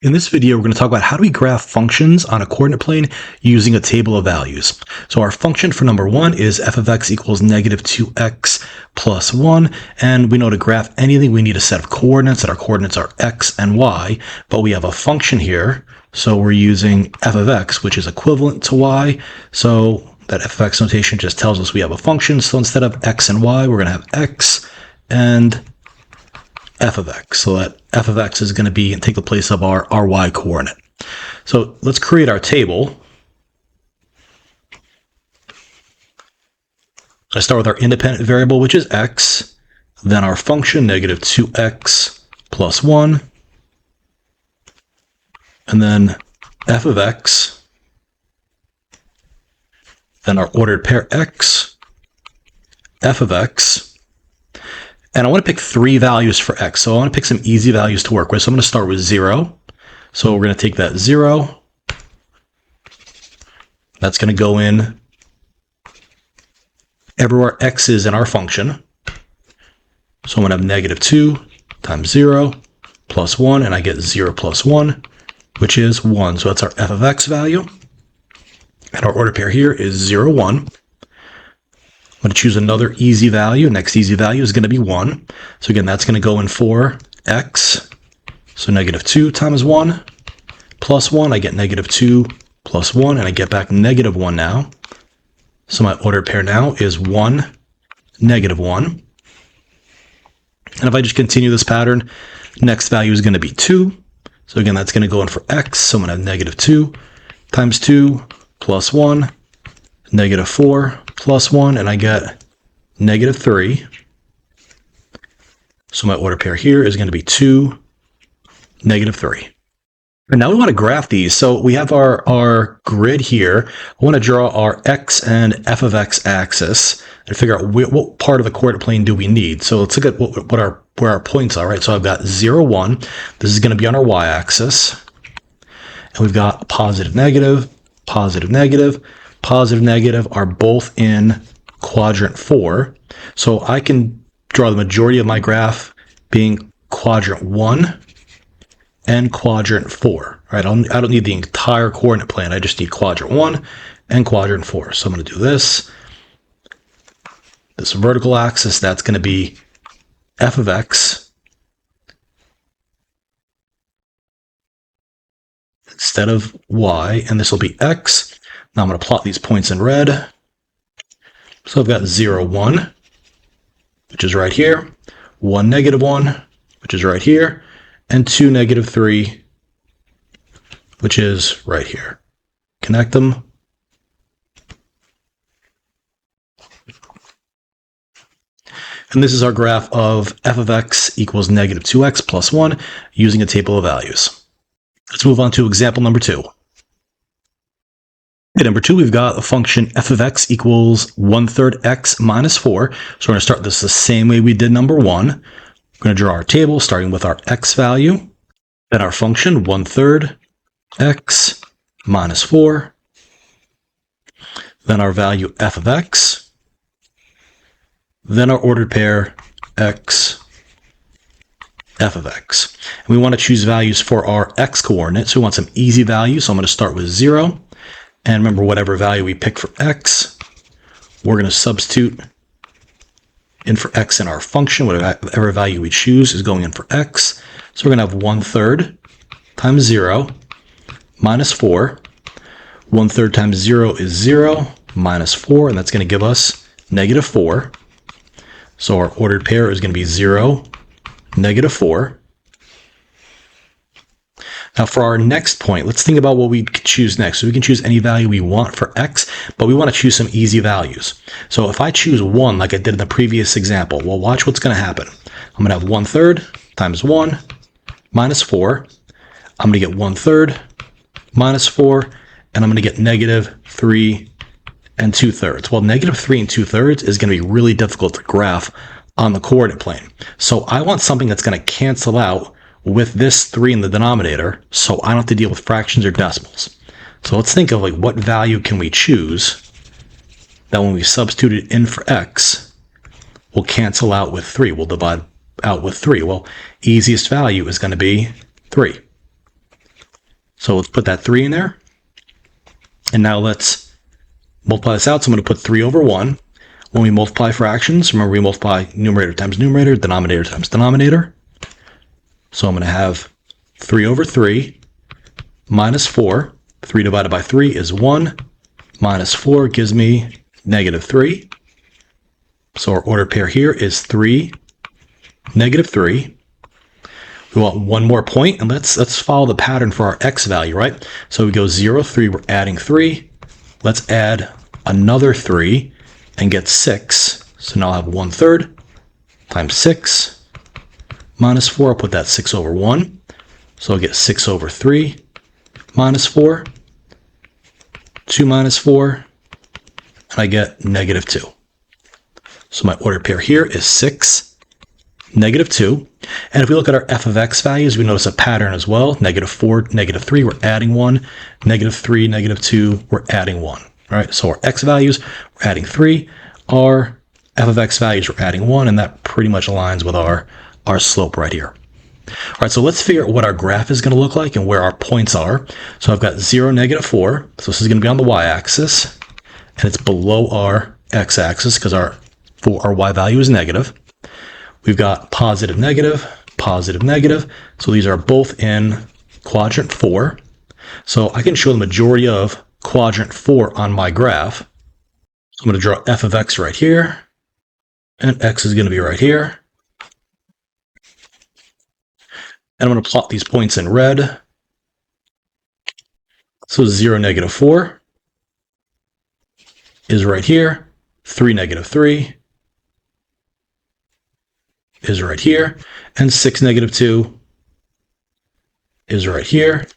In this video, we're going to talk about how do we graph functions on a coordinate plane using a table of values. So our function for number one is f of x equals negative 2x plus 1. And we know to graph anything, we need a set of coordinates, and our coordinates are x and y. But we have a function here, so we're using f of x, which is equivalent to y. So that f of x notation just tells us we have a function. So instead of x and y, we're going to have x and f of x, so that f of x is going to be and take the place of our y coordinate. So let's create our table. I start with our independent variable, which is x, then our function, negative 2x plus 1, and then f of x, then our ordered pair x, f of x. And I want to pick three values for x. So I want to pick some easy values to work with. So I'm going to start with 0. So we're going to take that 0. That's going to go in everywhere x is in our function. So I'm going to have negative 2 times 0 plus 1, and I get 0 plus 1, which is 1. So that's our f of x value. And our order pair here is 0, 1. I'm going to choose another easy value. Next easy value is going to be 1. So again, that's going to go in for x. So negative 2 times 1 plus 1. I get negative 2 plus 1, and I get back negative 1 now. So my ordered pair now is 1, negative 1. And if I just continue this pattern, next value is going to be 2. So again, that's going to go in for x. So I'm going to have negative 2 times 2 plus 1, negative 4 plus 1, and I get negative 3. So my order pair here is going to be 2, negative 3. And now we want to graph these. So we have our grid here. I want to draw our x and f of x axis and figure out what part of the coordinate plane do we need. So let's look at where our points are, right? So I've got 0, 1. This is going to be on our y-axis. And we've got positive, negative, positive, negative. Positive, negative are both in quadrant 4. So I can draw the majority of my graph being quadrant 1 and quadrant 4. Right? I don't need the entire coordinate plane. I just need quadrant 1 and quadrant 4. So I'm going to do this. This vertical axis, that's going to be f of x instead of y, and this will be x. Now I'm going to plot these points in red. So I've got 0, 1, which is right here, 1, negative 1, which is right here, and 2, negative 3, which is right here. Connect them. And this is our graph of f of x equals negative 2x plus 1 using a table of values. Let's move on to example number 2. Okay, number 2, we've got a function f of x equals 1/3 x minus 4. So we're going to start this the same way we did number 1. We're going to draw our table starting with our x value, then our function 1/3 x minus 4, then our value f of x, then our ordered pair x, f of x. And we want to choose values for our x coordinate. So we want some easy values. So I'm going to start with 0. And remember, whatever value we pick for x, we're going to substitute in for x in our function. Whatever value we choose is going in for x. So we're going to have 1/3 times 0 minus 4. 1/3 times 0 is 0 minus 4, and that's going to give us negative 4. So our ordered pair is going to be 0, negative 4. Now for our next point, let's think about what we could choose next. So we can choose any value we want for x, but we want to choose some easy values. So if I choose 1 like I did in the previous example, well, watch what's going to happen. I'm going to have 1/3 times 1 minus 4. I'm going to get 1/3 minus 4, and I'm going to get negative 3 and 2/3. Well, negative 3 and 2/3 is going to be really difficult to graph on the coordinate plane. So I want something that's going to cancel out with this 3 in the denominator, so I don't have to deal with fractions or decimals. So let's think of what value can we choose that when we substitute it in for x will cancel out with 3. We'll divide out with 3. Well, easiest value is going to be 3. So let's put that 3 in there. And now let's multiply this out. So I'm going to put 3 over 1. When we multiply fractions, remember we multiply numerator times numerator, denominator times denominator. So I'm going to have 3 over 3 minus 4. 3 divided by 3 is 1. Minus 4 gives me negative 3. So our ordered pair here is 3, negative 3. We want one more point, and let's follow the pattern for our x value, right? So we go 0, 3, we're adding 3. Let's add another 3 and get 6. So now I'll have 1/3 times 6 minus 4. I'll put that 6 over 1. So I'll get 6 over 3 minus 4. 2 minus 4, and I get negative 2. So my ordered pair here is 6, negative 2. And if we look at our f of x values, we notice a pattern as well. Negative 4, negative 3, we're adding 1. Negative 3, negative 2, we're adding 1. All right, so our x values, we're adding 3. Our f of x values, we're adding 1, and that pretty much aligns with our slope right here. All right, so let's figure out what our graph is going to look like and where our points are. So I've got 0, negative 4. So this is going to be on the y-axis, and it's below our x-axis because our y value is negative. We've got positive, negative, positive, negative. So these are both in quadrant 4. So I can show the majority of quadrant 4 on my graph. I'm going to draw f of x right here, and x is going to be right here. And I'm going to plot these points in red. So 0, negative 4 is right here. 3, negative 3 is right here. And 6, negative 2 is right here.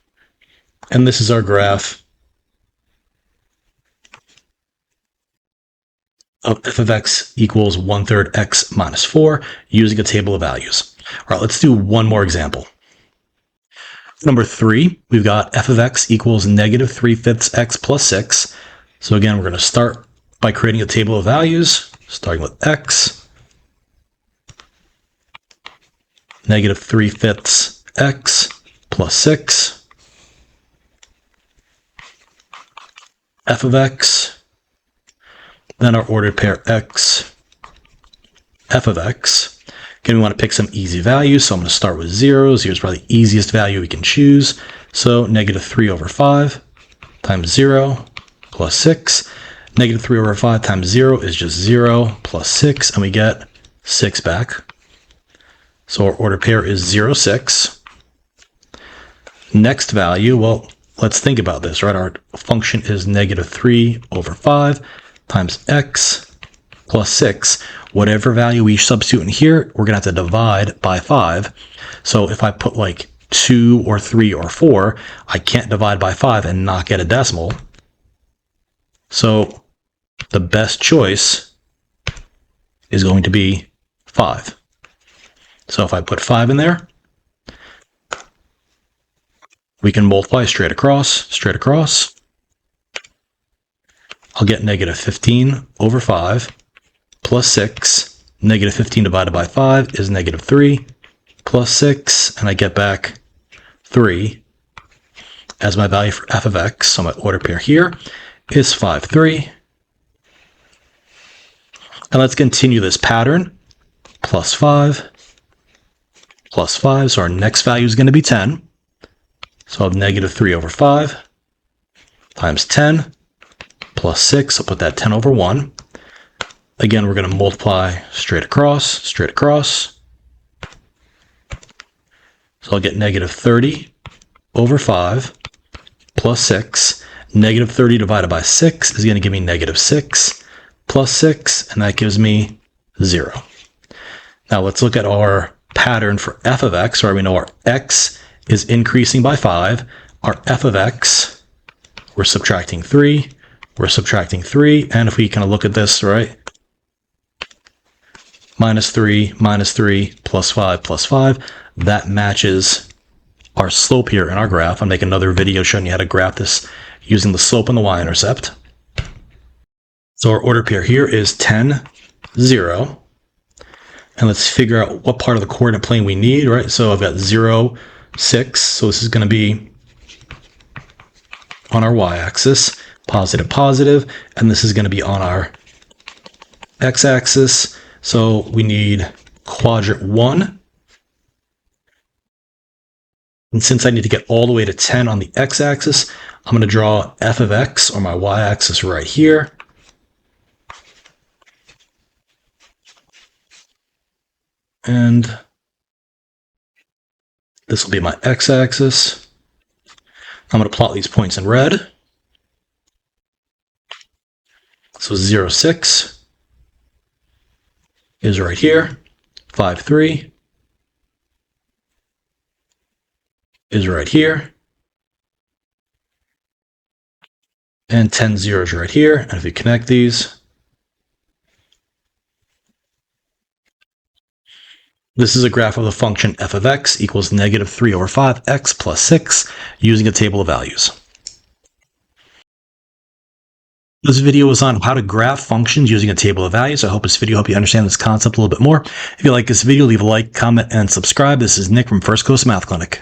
And this is our graph of f of x equals 1/3 x minus 4 using a table of values. All right, let's do one more example. Number 3, we've got f of x equals negative 3/5 x plus 6. So again, we're going to start by creating a table of values, starting with x, negative 3/5 x plus 6, f of x, then our ordered pair x, f of x. Again, we want to pick some easy values, so I'm going to start with 0. 0 is probably the easiest value we can choose. So negative 3 over 5 times 0 plus 6. Negative 3 over 5 times 0 is just 0 plus 6, and we get 6 back. So our ordered pair is 0, 6. Next value, well, let's think about this, right? Our function is negative 3 over 5 times x plus 6. Whatever value we substitute in here, we're going to have to divide by 5. So if I put like 2 or 3 or 4, I can't divide by 5 and not get a decimal. So the best choice is going to be 5. So if I put 5 in there, we can multiply straight across. I'll get negative 15 over 5 plus 6. Negative 15 divided by 5 is negative 3 plus 6, and I get back 3 as my value for f of x. So my ordered pair here is 5, 3. And let's continue this pattern. Plus 5, plus 5. So our next value is going to be 10. So I'll have negative 3 over 5 times 10 plus 6. I'll put that 10 over 1. Again, we're going to multiply straight across. So I'll get negative 30 over 5 plus 6. Negative 30 divided by 6 is going to give me negative 6 plus 6, and that gives me 0. Now let's look at our pattern for f of x, where we know our x is increasing by 5. Our f of x, we're subtracting 3. And if we kind of look at this, right? Minus 3, plus 5, that matches our slope here in our graph. I'll make another video showing you how to graph this using the slope and the y-intercept. So our ordered pair here is 10, 0. And let's figure out what part of the coordinate plane we need, right? So I've got 0, 6. So this is going to be on our y-axis, positive, positive, and this is going to be on our x-axis. So we need quadrant 1. And since I need to get all the way to 10 on the x-axis, I'm going to draw f of x, or my y-axis, right here. And this will be my x-axis. I'm going to plot these points in red. So 0, 6 is right here. 5, 3 is right here. And 10, 0 is right here. And if we connect these, this is a graph of the function f of x equals negative 3 over 5x plus 6 using a table of values. This video was on how to graph functions using a table of values. I hope you understand this concept a little bit more. If you like this video, leave a like, comment, and subscribe. This is Nick from First Coast Math Clinic.